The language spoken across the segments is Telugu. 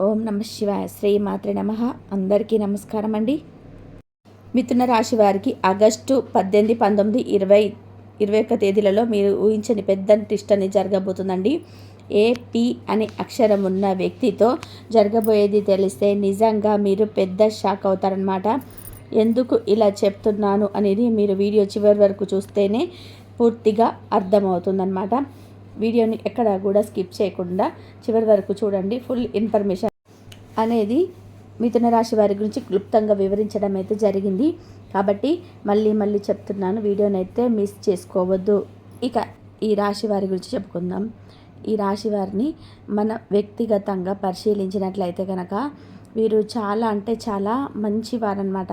ఓం నమ శివాయ. శ్రీమాత్రే నమః. అందరికీ నమస్కారం అండి. మిథున రాశి వారికి ఆగస్టు 18, 19, 20, 21 తేదీలలో మీరు ఊహించని పెద్ద ట్విస్ట్ అనేది జరగబోతుందండి. ఏపీ అనే అక్షరం ఉన్న వ్యక్తితో జరగబోయేది తెలిస్తే నిజంగా మీరు పెద్ద షాక్ అవుతారనమాట. ఎందుకు ఇలా చెప్తున్నాను అనేది మీరు వీడియో చివరి వరకు చూస్తేనే పూర్తిగా అర్థమవుతుందన్నమాట. వీడియోని ఎక్కడ కూడా స్కిప్ చేయకుండా చివరి వరకు చూడండి. ఫుల్ ఇన్ఫర్మేషన్ అనేది మిథున రాశి వారి గురించి క్లుప్తంగా వివరించడం అయితే జరిగింది. కాబట్టి మళ్ళీ చెప్తున్నాను, వీడియోని అయితే మిస్ చేసుకోవద్దు. ఇక ఈ రాశి వారి గురించి చెప్పుకుందాం. ఈ రాశి వారిని మన వ్యక్తిగతంగా పరిశీలించినట్లయితే కనుక వీరు చాలా అంటే చాలా మంచివారనమాట.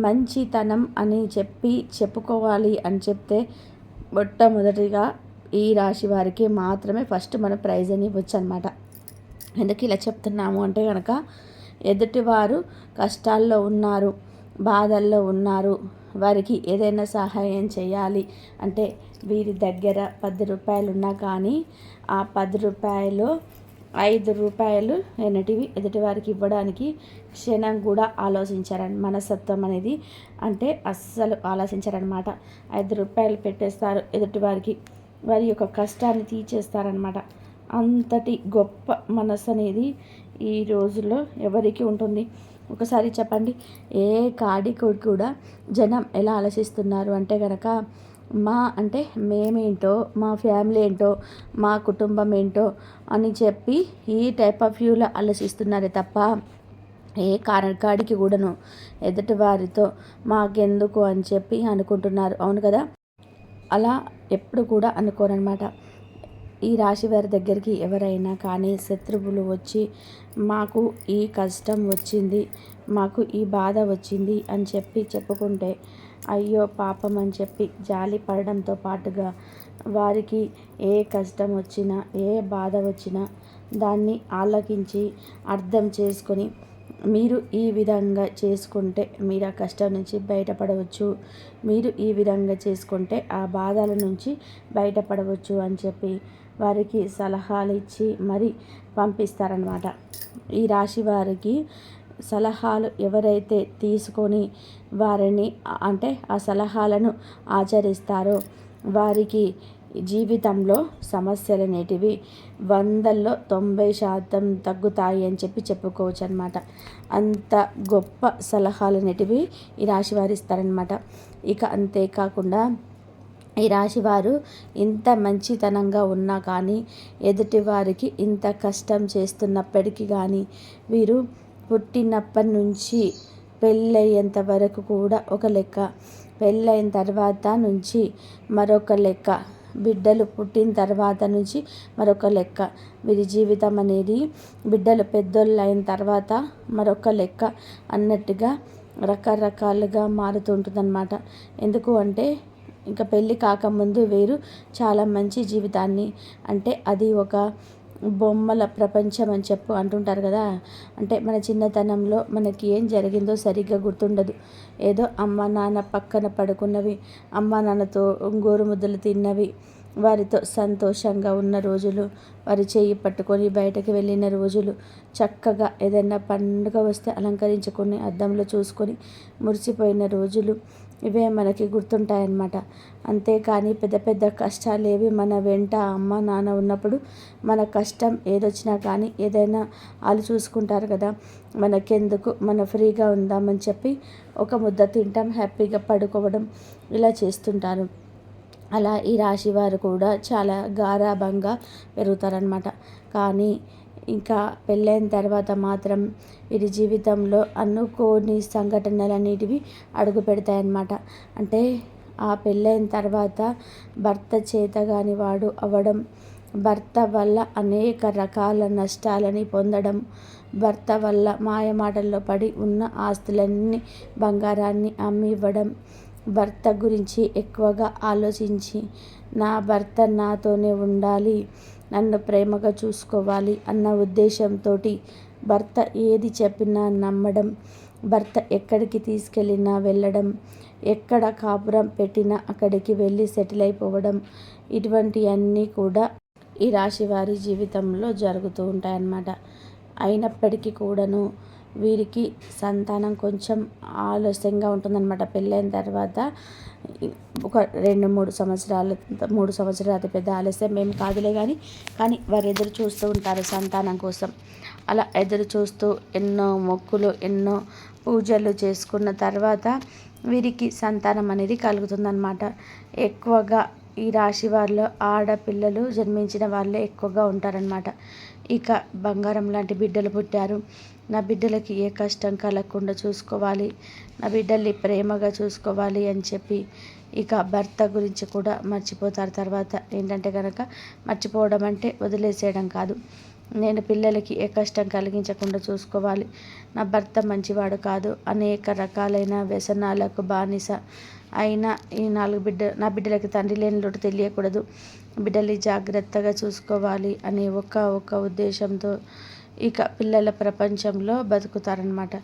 మంచితనం అని చెప్పుకోవాలి అని చెప్తే మొట్టమొదటిగా ఈ రాశి వారికి మాత్రమే ఫస్ట్ మన ప్రైజ్ అని ఇవ్వచ్చు అనమాట. ఎందుకు ఇలా చెప్తున్నాము అంటే కనుక ఎదుటివారు కష్టాల్లో ఉన్నారు, బాధల్లో ఉన్నారు, వారికి ఏదైనా సహాయం చేయాలి అంటే వీరి దగ్గర 10 రూపాయలు ఉన్నా కానీ ఆ 10 రూపాయలు 5 రూపాయలు అనేటివి ఎదుటివారికి ఇవ్వడానికి క్షణం కూడా ఆలోచించారని మనస్తత్వం అనేది అంటే అస్సలు ఆలోచించారనమాట. 5 రూపాయలు పెట్టేస్తారు ఎదుటివారికి, వారి యొక్క కష్టాన్ని తీర్చేస్తారనమాట. అంతటి గొప్ప మనసు అనేది ఈ రోజుల్లో ఎవరికి ఉంటుంది? ఒకసారి చెప్పండి. ఏ కాడికి కూడా జనం ఎలా ఆలోచిస్తున్నారు అంటే కనుక అంటే మేమేంటో, మా ఫ్యామిలీ ఏంటో, మా కుటుంబం ఏంటో అని చెప్పి ఈ టైప్ ఆఫ్ వ్యూలో ఆలోచిస్తున్నారే తప్ప ఏ కాడికి కూడాను ఎదుటి వారితో మాకెందుకు అని చెప్పి అనుకుంటున్నారు. అవును కదా? అలా ఎప్పుడు కూడా అనుకోరనమాట. ఈ రాశి వారి దగ్గరికి ఎవరైనా కానీ శత్రువులు వచ్చి మాకు ఈ కష్టం వచ్చింది, మాకు ఈ బాధ వచ్చింది అని చెప్పుకుంటే అయ్యో పాపం అని చెప్పి జాలి పడడంతో పాటుగా వారికి ఏ కష్టం వచ్చినా ఏ బాధ వచ్చినా దాన్ని ఆలకించి అర్థం చేసుకొని మీరు ఈ విధంగా చేసుకుంటే మీరు ఆ కష్టం నుంచి బయటపడవచ్చు, మీరు ఈ విధంగా చేసుకుంటే ఆ బాధల నుంచి బయటపడవచ్చు అని చెప్పి వారికి సలహాలు ఇచ్చి మరి పంపిస్తారనమాట. ఈ రాశి వారికి సలహాలు ఎవరైతే తీసుకొని వారిని అంటే ఆ సలహాలను ఆచరిస్తారో వారికి జీవితంలో సమస్యలు అనేటివి 100లో 90% తగ్గుతాయి అని చెప్పుకోవచ్చు అనమాట. అంత గొప్ప సలహాలు అనేటివి ఈ రాశి వారు ఇస్తారనమాట. ఇక అంతేకాకుండా ఈ రాశివారు ఇంత మంచితనంగా ఉన్నా కానీ ఎదుటివారికి ఇంత కష్టం చేస్తున్నప్పటికీ కానీ వీరు పుట్టినప్పటి నుంచి పెళ్ళయ్యేంత వరకు కూడా ఒక లెక్క, పెళ్ళైన తర్వాత నుంచి మరొక లెక్క, బిడ్డలు పుట్టిన తర్వాత నుంచి మరొక లెక్క, వీరి జీవితం అనేది బిడ్డలు పెద్దోళ్ళు అయిన తర్వాత మరొక లెక్క అన్నట్టుగా రకరకాలుగా మారుతుంటుందన్నమాట. ఎందుకు అంటే ఇంకా పెళ్ళి కాకముందు వేరు చాలా మంచి జీవితాన్ని అంటే అది ఒక బొమ్మల ప్రపంచం అని అంటుంటారు కదా. అంటే మన చిన్నతనంలో మనకి ఏం జరిగిందో సరిగ్గా గుర్తుండదు. ఏదో అమ్మ నాన్న పక్కన పడుకున్నవి, అమ్మ నాన్నతో గోరు ముద్దలు తిన్నవి, వారితో సంతోషంగా ఉన్న రోజులు, వారి చేయి పట్టుకొని బయటకు వెళ్ళిన రోజులు, చక్కగా ఏదైనా పండుగ వస్తే అలంకరించుకొని అద్దంలో చూసుకొని మురిసిపోయిన రోజులు, ఇవే మనకి గుర్తుంటాయన్నమాట. అంతేకాని పెద్ద పెద్ద కష్టాలేవి మన వెంట అమ్మ నాన్న ఉన్నప్పుడు మన కష్టం ఏదొచ్చినా కానీ ఏదైనా వాళ్ళు చూసుకుంటారు కదా, మనకెందుకు, మన ఫ్రీగా ఉందామని చెప్పి ఒక ముద్ద తింటాం, హ్యాపీగా పడుకోవడం ఇలా చేస్తుంటారు. అలా ఈ రాశి వారు కూడా చాలా గారాబంగా పెరుగుతారనమాట. కానీ ఇంకా పెళ్ళైన తర్వాత మాత్రం వీరి జీవితంలో అనుకోని సంఘటనలు అనేటివి అడుగు పెడతాయన్నమాట. అంటే ఆ పెళ్ళైన తర్వాత భర్త చేతగాని వాడు అవ్వడం, భర్త వల్ల అనేక రకాల నష్టాలని పొందడం, భర్త వల్ల మాయమాటల్లో పడి ఉన్న ఆస్తులన్నీ బంగారాన్ని అమ్మి ఇవ్వడం, భర్త గురించి ఎక్కువగా ఆలోచించి నా భర్త నాతోనే ఉండాలి, నన్ను ప్రేమగా చూసుకోవాలి అన్న ఉద్దేశంతో భర్త ఏది చెప్పినా నమ్మడం, భర్త ఎక్కడికి తీసుకెళ్ళినా వెళ్ళడం, ఎక్కడ కాపురం పెట్టినా అక్కడికి వెళ్ళి సెటిల్ అయిపోవడం, ఇటువంటివన్నీ కూడా ఈ రాశి వారి జీవితంలో జరుగుతూ ఉంటాయన్నమాట. అయినప్పటికీ కూడాను వీరికి సంతానం కొంచెం ఆలస్యంగా ఉంటుందన్నమాట. పెళ్ళైన తర్వాత ఒక 3 సంవత్సరాలు అతి పెద్ద ఆలస్యం ఏం కాదులే కానీ వారు ఎదురు చూస్తూ ఉంటారు సంతానం కోసం. అలా ఎదురు చూస్తూ ఎన్నో మొక్కులు, ఎన్నో పూజలు చేసుకున్న తర్వాత వీరికి సంతానం అనేది కలుగుతుందన్నమాట. ఎక్కువగా ఈ రాశి వారిలో ఆడపిల్లలు జన్మించిన వాళ్ళే ఎక్కువగా ఉంటారనమాట. ఇక బంగారం లాంటి బిడ్డలు పుట్టారు, నా బిడ్డలకి ఏ కష్టం కలగకుండా చూసుకోవాలి, నా బిడ్డల్ని ప్రేమగా చూసుకోవాలి అని చెప్పి ఇక భర్త గురించి కూడా మర్చిపోతారు. తర్వాత ఏంటంటే కనుక మర్చిపోవడం అంటే వదిలేసేయడం కాదు. నేను పిల్లలకి ఏ కష్టం కలిగించకుండా చూసుకోవాలి, నా భర్త మంచివాడు కాదు, అనేక రకాలైన వ్యసనాలకు బానిస అయినా నా బిడ్డలకి తండ్రి లేని లోటు తెలియకూడదు, బిడ్డల్ని జాగ్రత్తగా చూసుకోవాలి అనే ఒక ఉద్దేశంతో ఇక పిల్లల ప్రపంచంలో బతుకుతారనమాట.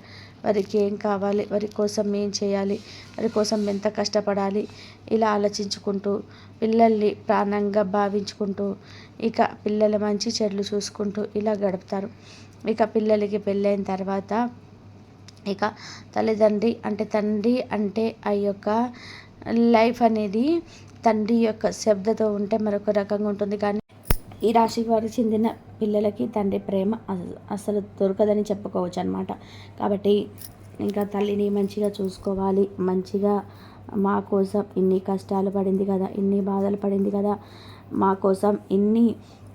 వారికి ఏం కావాలి, వారి కోసం ఏం చేయాలి, వారి కోసం ఎంత కష్టపడాలి, ఇలా ఆలోచించుకుంటూ పిల్లల్ని ప్రాణంగా భావించుకుంటూ ఇక పిల్లల మంచి చెడులు చూసుకుంటూ ఇలా గడుపుతారు. ఇక పిల్లలకి పెళ్ళైన తర్వాత ఇక తండ్రి అంటే ఆ యొక్క లైఫ్ అనేది తండ్రి యొక్క శబ్దతో ఉంటే మరొక రకంగా ఉంటుంది. కానీ ఈ రాశి వారికి చెందిన పిల్లలకి తండ్రి ప్రేమ అసలు దొరకదని చెప్పుకోవచ్చు అనమాట. కాబట్టి ఇంకా తల్లిని మంచిగా చూసుకోవాలి, మంచిగా మా కోసం ఇన్ని కష్టాలు పడింది కదా, ఇన్ని బాధలు పడింది కదా, మా కోసం ఇన్ని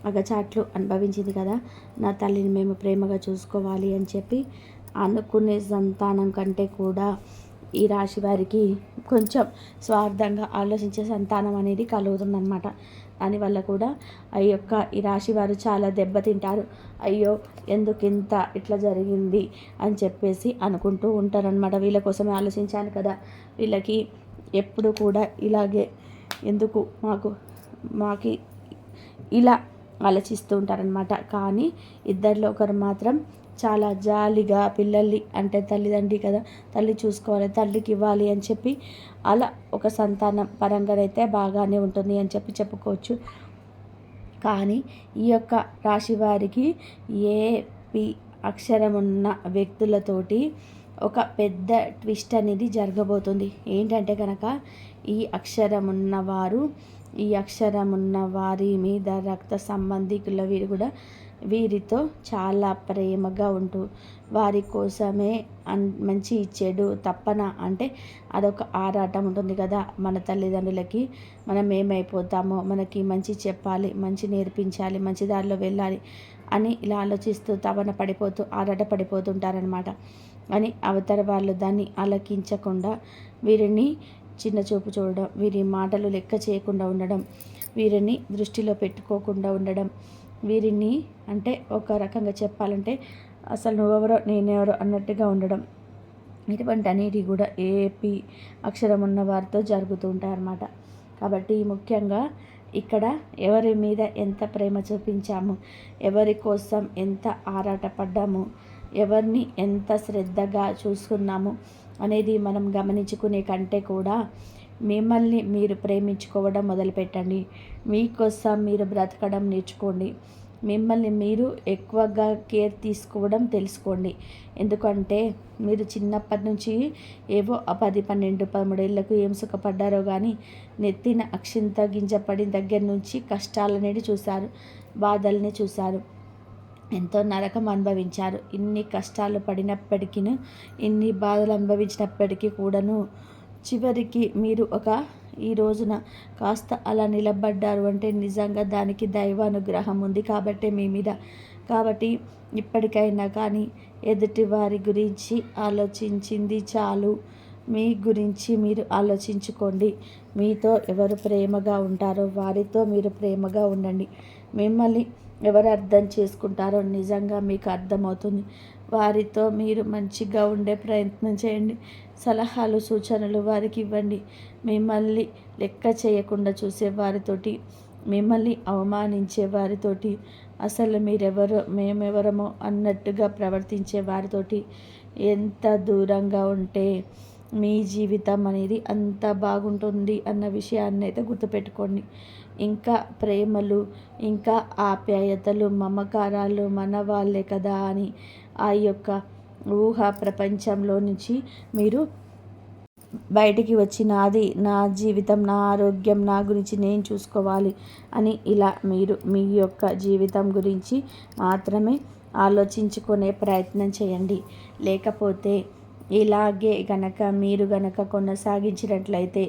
అగచాట్లు అనుభవించింది కదా, నా తల్లిని మేము ప్రేమగా చూసుకోవాలి అని చెప్పి అనుకునే సంతానం కంటే కూడా ఈ రాశి వారికి కొంచెం స్వార్థంగా ఆలోచించే సంతానం అనేది కలుగుతుందన్నమాట. దానివల్ల కూడా ఈ రాశి వారు చాలా దెబ్బతింటారు. అయ్యో ఎందుకింత ఇట్లా జరిగింది అని చెప్పేసి అనుకుంటూ ఉంటారనమాట. వీళ్ళ కోసమే ఆలోచించాను కదా, వీళ్ళకి ఎప్పుడు కూడా ఇలాగే ఎందుకు మాకి ఇలా ఆలోచిస్తూ ఉంటారనమాట. కానీ ఇద్దరిలో ఒకరు మాత్రం చాలా జాలిగా పిల్లల్ని అంటే తల్లిదండ్రి కదా, తల్లి చూసుకోవాలి, తల్లికి ఇవ్వాలి అని చెప్పి అలా ఒక సంతానం పరంగానైతే బాగానే ఉంటుంది అని చెప్పుకోవచ్చు. కానీ ఈ యొక్క రాశి వారికి ఏపి అక్షరం ఉన్న వ్యక్తులతోటి ఒక పెద్ద ట్విస్ట్ అనేది జరగబోతుంది. ఏంటంటే కనుక ఈ అక్షరం ఉన్న వారి మీద రక్త సంబంధికుల వీరితో చాలా ప్రేమగా ఉంటూ వారి కోసమే మంచి చెడు తప్పన అంటే అదొక ఆరాటం ఉంటుంది కదా. మన తల్లిదండ్రులకి మనం ఏమైపోతామో, మనకి మంచి చెప్పాలి, మంచి నేర్పించాలి, మంచి దారిలో వెళ్ళాలి అని ఇలా ఆలోచిస్తూ తపన పడిపోతూ ఆరాట పడిపోతుంటారనమాట. అని అవతల వాళ్ళు దాన్ని ఆలకించకుండా వీరిని చిన్న చూపు చూడడం, వీరి మాటలు లెక్క చేయకుండా ఉండడం, వీరిని దృష్టిలో పెట్టుకోకుండా ఉండడం, వీరిని అంటే ఒక రకంగా చెప్పాలంటే అసలు నువ్వెవరో నేనెవరో అన్నట్టుగా ఉండడం, ఇటువంటి అనేది కూడా ఏపీ అక్షరం ఉన్న వారితో జరుగుతూ ఉంటాయన్నమాట. కాబట్టి ముఖ్యంగా ఇక్కడ ఎవరి మీద ఎంత ప్రేమ చూపించాము, ఎవరి కోసం ఎంత ఆరాటపడ్డాము, ఎవరిని ఎంత శ్రద్ధగా చూసుకున్నాము అనేది మనం గమనించుకునే కంటే కూడా మిమ్మల్ని మీరు ప్రేమించుకోవడం మొదలుపెట్టండి. మీకోసం మీరు బ్రతకడం నేర్చుకోండి. మిమ్మల్ని మీరు ఎక్కువగా కేర్ తీసుకోవడం తెలుసుకోండి. ఎందుకంటే మీరు చిన్నప్పటి నుంచి ఏవో 10, 12, 13 ఏళ్ళకు ఏం సుఖపడ్డారో కానీ నెత్తిన అక్షింత గింజపడిన దగ్గర నుంచి కష్టాలనేది చూశారు, బాధల్ని చూశారు, ఎంతో నరకం అనుభవించారు. ఇన్ని కష్టాలు పడినప్పటికీ, ఇన్ని బాధలు అనుభవించినప్పటికీ కూడాను చివరికి మీరు ఈ రోజున కాస్త అలా నిలబడ్డారు అంటే నిజంగా దానికి దైవానుగ్రహం ఉంది కాబట్టి మీ మీద. కాబట్టి ఇప్పటికైనా కానీ ఎదుటి వారి గురించి ఆలోచించింది చాలు, మీ గురించి మీరు ఆలోచించుకోండి. మీతో ఎవరు ప్రేమగా ఉంటారో వారితో మీరు ప్రేమగా ఉండండి. మిమ్మల్ని ఎవరు అర్థం చేసుకుంటారో నిజంగా మీకు అర్థమవుతుంది. వారితో మీరు మంచిగా ఉండే ప్రయత్నం చేయండి. సలహాలు, సూచనలు వారికి ఇవ్వండి. మిమ్మల్ని లెక్క చేయకుండా చూసే వారితోటి, మిమ్మల్ని అవమానించే వారితోటి, అసలు మీరెవరో మేమెవరమో అన్నట్టుగా ప్రవర్తించే వారితోటి ఎంత దూరంగా ఉంటే మీ జీవితం అనేది అంత బాగుంటుంది అన్న విషయాన్ని అయితే గుర్తుపెట్టుకోండి. ఇంకా ప్రేమలు, ఇంకా ఆప్యాయతలు, మమకారాలు మన వాళ్ళే కదా అని ఆ యొక్క ఊహా ప్రపంచంలో నుంచి మీరు బయటికి వచ్చి నా జీవితం, నా ఆరోగ్యం, నా గురించి నేను చూసుకోవాలి అని ఇలా మీరు మీ యొక్క జీవితం గురించి మాత్రమే ఆలోచించుకునే ప్రయత్నం చేయండి. లేకపోతే ఇలాగే మీరు గనక కొనసాగించినట్లయితే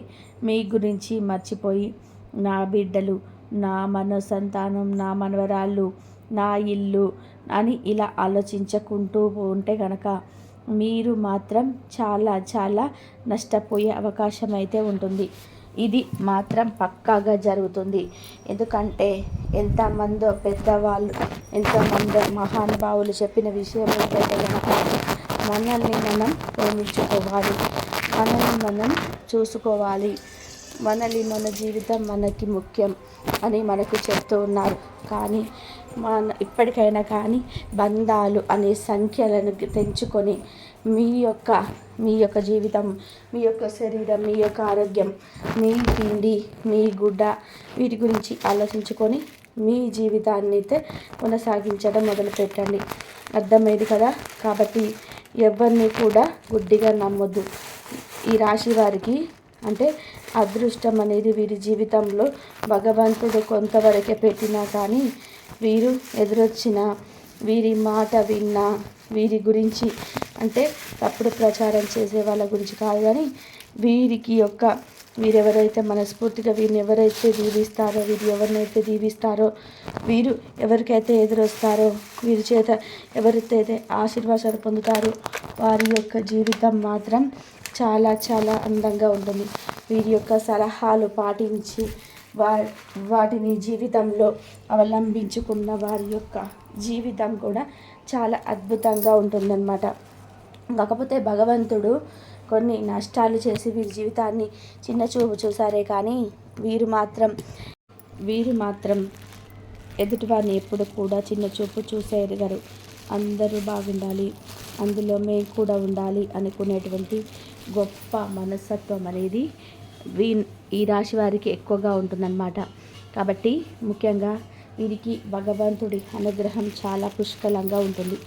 మీ గురించి మర్చిపోయి నా బిడ్డలు, నా సంతానం, నా మనవరాళ్ళు, నా ఇల్లు అని ఇలా ఆలోచించుకుంటూ ఉంటే కనుక మీరు మాత్రం చాలా చాలా నష్టపోయే అవకాశం అయితే ఉంటుంది. ఇది మాత్రం పక్కాగా జరుగుతుంది. ఎందుకంటే ఎంతమందో పెద్దవాళ్ళు, ఎంతమందో మహానుభావులు చెప్పిన విషయం ఏంటంటే కనుక మనల్ని మనం ప్రేమించుకోవాలి, మనల్ని మనం చూసుకోవాలి, మన జీవితం మనకి ముఖ్యం అని మనకు చెప్తూ ఉన్నారు. కానీ ఇప్పటికైనా కానీ బంధాలు అనే సంఖ్యలను తెంచుకొని మీ యొక్క జీవితం, మీ యొక్క శరీరం, మీ యొక్క ఆరోగ్యం, మీ తిండి, మీ గుడ్డ వీటి గురించి ఆలోచించుకొని మీ జీవితాన్ని అయితే కొనసాగించడం మొదలుపెట్టండి. అర్థమైంది కదా? కాబట్టి ఎవరిని కూడా గుడ్డిగా నమ్మొద్దు. ఈ రాశి వారికి అంటే అదృష్టం అనేది వీరి జీవితంలో భగవంతుడు కొంతవరకే పెట్టినా కానీ వీరు ఎదురొచ్చిన, వీరి మాట విన్నా, వీరి గురించి అంటే తప్పుడు ప్రచారం చేసే వాళ్ళ గురించి కాదు కానీ వీరెవరైతే మనస్ఫూర్తిగా వీరిని ఎవరైతే దీవిస్తారో, వీరు ఎవరినైతే దీవిస్తారో, వీరు ఎవరికైతే ఎదురొస్తారో, వీరి చేత ఎవరైతే ఆశీర్వాదాలు పొందుతారో వారి యొక్క జీవితం మాత్రం చాలా చాలా అందంగా ఉంటుంది. వీరి యొక్క సలహాలు పాటించి వాటిని జీవితంలో అవలంబించుకున్న వారి యొక్క జీవితం కూడా చాలా అద్భుతంగా ఉంటుందన్నమాట. కాకపోతే భగవంతుడు కొన్ని నష్టాలు చేసి వీరి జీవితాన్ని చిన్న చూపు చూసారే కానీ వీరు మాత్రం ఎదుటివారిని ఎప్పుడు కూడా చిన్న చూపు చూసేయగలరు. అందరూ బాగుండాలి, అందులో మేము కూడా ఉండాలి అనుకునేటువంటి గొప్ప మనస్తత్వం అనేది ఈ రాశి వారికి ఎక్కువగా ఉంటుందన్నమాట. కాబట్టి ముఖ్యంగా వీరికి భగవంతుడి అనుగ్రహం చాలా పుష్కలంగా ఉంటుంది.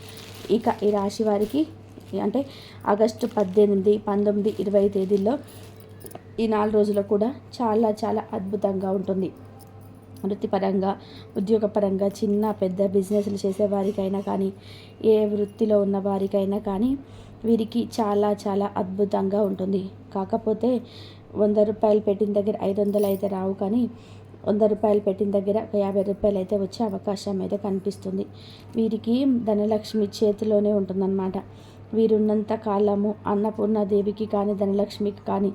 ఇక ఈ రాశి వారికి అంటే ఆగస్టు 18, 19, 20 తేదీల్లో ఈ 4 రోజులు కూడా చాలా చాలా అద్భుతంగా ఉంటుంది. వృత్తిపరంగా, ఉద్యోగపరంగా, చిన్న పెద్ద బిజినెస్లు చేసేవారికైనా కానీ, ఏ వృత్తిలో ఉన్న వారికైనా కానీ వీరికి చాలా చాలా అద్భుతంగా ఉంటుంది. కాకపోతే 100 రూపాయలు పెట్టిన దగ్గర 500 అయితే రావు, కానీ 100 రూపాయలు పెట్టిన దగ్గర 50 రూపాయలు అయితే వచ్చే అవకాశం అయితే కనిపిస్తుంది. వీరికి ధనలక్ష్మి చేతిలోనే ఉంటుందన్నమాట. వీరున్నంత కాలము అన్నపూర్ణాదేవికి కానీ ధనలక్ష్మికి కానీ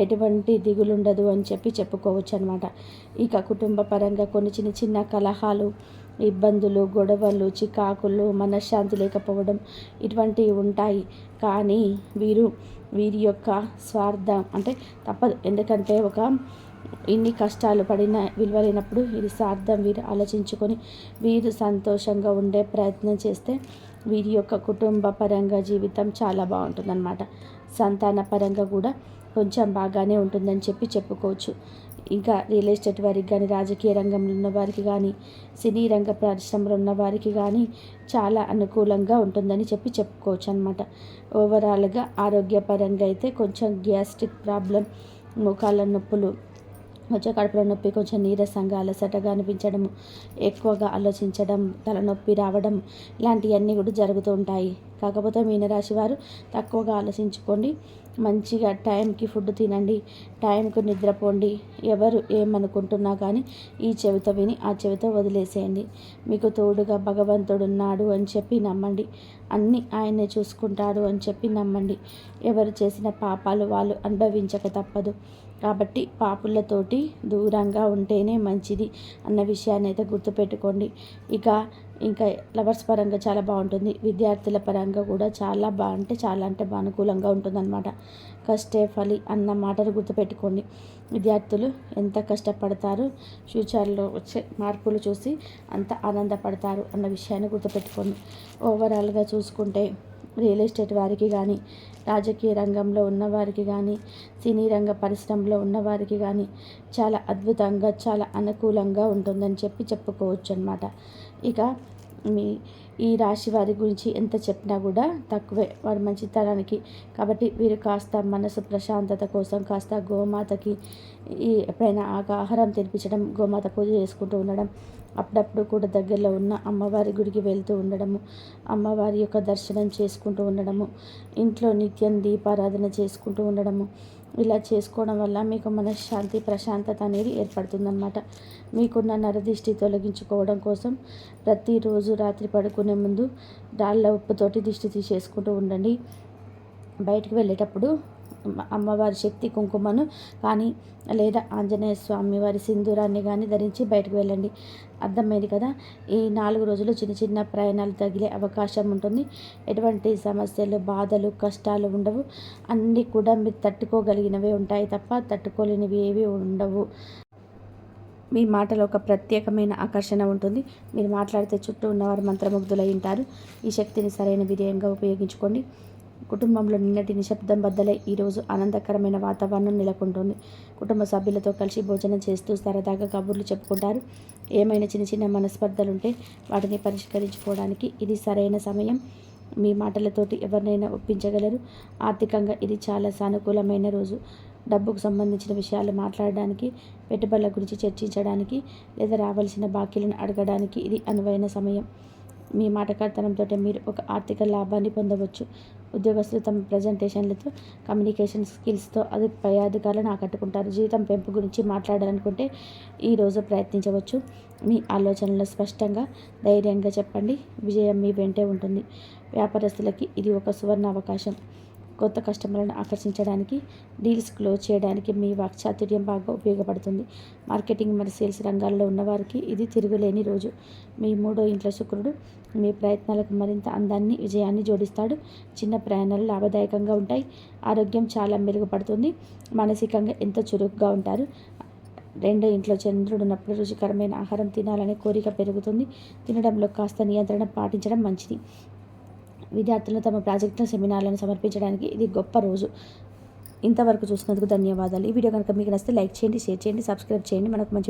ఎటువంటి దిగులుండదు అని చెప్పుకోవచ్చు అనమాట. ఇక కుటుంబ పరంగా కొన్ని చిన్న చిన్న కలహాలు, ఇబ్బందులు, గొడవలు, చికాకులు, మనశ్శాంతి లేకపోవడం ఇటువంటివి ఉంటాయి. కానీ వీరి యొక్క స్వార్థం అంటే తప్పదు. ఎందుకంటే ఇన్ని కష్టాలు పడిన విలువలేనప్పుడు ఇది స్వార్థం వీరు ఆలోచించుకొని వీరు సంతోషంగా ఉండే ప్రయత్నం చేస్తే వీరి యొక్క కుటుంబ పరంగా జీవితం చాలా బాగుంటుందన్నమాట. సంతాన పరంగా కూడా కొంచెం బాగానే ఉంటుందని చెప్పుకోవచ్చు. ఇంకా రియల్ ఎస్టేట్ వారికి కానీ, రాజకీయ రంగంలో ఉన్న వారికి కానీ, సినీ రంగ పరిశ్రమలో ఉన్న వారికి కానీ చాలా అనుకూలంగా ఉంటుందని చెప్పుకోవచ్చు అనమాట. ఓవరాల్గా ఆరోగ్యపరంగా అయితే కొంచెం గ్యాస్ట్రిక్ ప్రాబ్లం, మోకాళ్ళ నొప్పులు, కొంచెం కడుపులో నొప్పి, కొంచెం నీరసంగా అలసటగా అనిపించడము, ఎక్కువగా ఆలోచించడం, తలనొప్పి రావడం ఇలాంటివన్నీ కూడా జరుగుతూ ఉంటాయి. కాకపోతే మీనరాశి వారు తక్కువగా ఆలోచించుకోండి, మంచిగా టైంకి ఫుడ్ తినండి, టైంకి నిద్రపోండి. ఎవరు ఏమనుకుంటున్నా కానీ ఈ చెవితో విని ఆ చెవితో వదిలేసేయండి. మీకు తోడుగా భగవంతుడు ఉన్నాడు అని చెప్పి నమ్మండి, అన్నీ ఆయనే చూసుకుంటాడు అని చెప్పి నమ్మండి. ఎవరు చేసిన పాపాలు వాళ్ళు అనుభవించక తప్పదు. కాబట్టి పాపులతోటి దూరంగా ఉంటేనే మంచిది అన్న విషయాన్ని అయితే గుర్తుపెట్టుకోండి. ఇంకా లవర్స్ పరంగా చాలా బాగుంటుంది. విద్యార్థుల పరంగా కూడా చాలా అనుకూలంగా ఉంటుందన్నమాట. కష్టే ఫలి అన్న మాటను గుర్తుపెట్టుకోండి. విద్యార్థులు ఎంత కష్టపడతారో ఫ్యూచర్లో వచ్చే మార్పులు చూసి అంత ఆనందపడతారు అన్న విషయాన్ని గుర్తుపెట్టుకోండి. ఓవరాల్గా చూసుకుంటే రియల్ ఎస్టేట్ వారికి కానీ, రాజకీయ రంగంలో ఉన్నవారికి కానీ, సినీ రంగ పరిశ్రమలో ఉన్నవారికి కానీ చాలా అద్భుతంగా, చాలా అనుకూలంగా ఉంటుందని చెప్పుకోవచ్చు అన్నమాట. ఇక ఈ రాశి వారి గురించి ఎంత చెప్పినా కూడా తక్కువే వారి మంచితనానికి. కాబట్టి వీరు కాస్త మనసు ప్రశాంతత కోసం కాస్త గోమాతకి ఎప్పుడైనా ఆహారం తినిపించడం, గోమాత పూజ చేసుకుంటూ ఉండడం, అప్పుడప్పుడు కూడా దగ్గరలో ఉన్న అమ్మవారి గుడికి వెళ్తూ ఉండడము, అమ్మవారి యొక్క దర్శనం చేసుకుంటూ ఉండడము, ఇంట్లో నిత్యం దీపారాధన చేసుకుంటూ ఉండడము, ఇలా చేసుకోవడం వల్ల మీకు మనశ్శాంతి, ప్రశాంతత అనేది ఏర్పడుతుందన్నమాట. మీకున్న నరదిష్టి తొలగించుకోవడం కోసం ప్రతిరోజు రాత్రి పడుకునే ముందు రాళ్ళ ఉప్పుతోటి దిష్టి తీసేసుకుంటూ ఉండండి. బయటికి వెళ్ళేటప్పుడు అమ్మవారి శక్తి కుంకుమను కానీ లేదా ఆంజనేయ స్వామి వారి సింధూరాన్ని కానీ ధరించి బయటకు వెళ్ళండి. అర్థమైంది కదా. ఈ 4 రోజులు చిన్న చిన్న ప్రయాణాలు తగిలే అవకాశం ఉంటుంది. ఎటువంటి సమస్యలు, బాధలు, కష్టాలు ఉండవు. అన్నీ కూడా మీరు తట్టుకోగలిగినవే ఉంటాయి తప్ప తట్టుకోలేనివి ఏవి ఉండవు. మీ మాటలో ఒక ప్రత్యేకమైన ఆకర్షణ ఉంటుంది. మీరు మాట్లాడితే చుట్టూ ఉన్నవారు మంత్రముగ్ధులై ఉంటారు. ఈ శక్తిని సరైన విధేయంగా ఉపయోగించుకోండి. కుటుంబంలో నిన్నటి నిశ్శబ్దం బద్దలై ఈరోజు ఆనందకరమైన వాతావరణం నెలకొంటుంది. కుటుంబ సభ్యులతో కలిసి భోజనం చేస్తూ సరదాగా కబుర్లు చెప్పుకుంటారు. ఏమైనా చిన్న చిన్న మనస్పర్ధలుంటే వాటిని పరిష్కరించుకోవడానికి ఇది సరైన సమయం. మీ మాటలతోటి ఎవరినైనా ఒప్పించగలరు. ఆర్థికంగా ఇది చాలా సానుకూలమైన రోజు. డబ్బుకు సంబంధించిన విషయాలు మాట్లాడడానికి, పెట్టుబడుల గురించి చర్చించడానికి లేదా రావాల్సిన బాకీలను అడగడానికి ఇది అనువైన సమయం. మీ మాటకారితనంతో మీరు ఒక ఆర్థిక లాభాన్ని పొందవచ్చు. ఉద్యోగస్తులు తమ ప్రజెంటేషన్లతో, కమ్యూనికేషన్ స్కిల్స్తో పై అధికారులను ఆకట్టుకుంటారు. జీవితం పెంపు గురించి మాట్లాడాలనుకుంటే ఈరోజు ప్రయత్నించవచ్చు. మీ ఆలోచనలు స్పష్టంగా, ధైర్యంగా చెప్పండి. విజయం మీ వెంటే ఉంటుంది. వ్యాపారస్తులకి ఇది ఒక సువర్ణ అవకాశం. కొత్త కస్టమర్లను ఆకర్షించడానికి, డీల్స్ క్లోజ్ చేయడానికి మీ వాక్చాతుర్యం బాగా ఉపయోగపడుతుంది. మార్కెటింగ్ మరియు సేల్స్ రంగాల్లో ఉన్నవారికి ఇది తిరుగులేని రోజు. మీ 3వ ఇంట్లో శుక్రుడు మీ ప్రయత్నాలకు మరింత అందాన్ని, విజయాన్ని జోడిస్తాడు. చిన్న ప్రయాణాలు లాభదాయకంగా ఉంటాయి. ఆరోగ్యం చాలా మెరుగుపడుతుంది. మానసికంగా ఎంతో చురుకుగా ఉంటారు. 2వ ఇంట్లో చంద్రుడు ఉన్నప్పుడు రుచికరమైన ఆహారం తినాలనే కోరిక పెరుగుతుంది. తినడంలో కాస్త నియంత్రణ పాటించడం మంచిది. విద్యార్థులు తమ ప్రాజెక్టుల, సెమినార్లను సమర్పించడానికి ఇది గొప్ప రోజు. ఇంతవరకు చూసినందుకు ధన్యవాదాలు. ఈ వీడియో కనుక మీకు నచ్చితే లైక్ చేయండి, షేర్ చేయండి, సబ్స్క్రైబ్ చేయండి. మనకు మంచి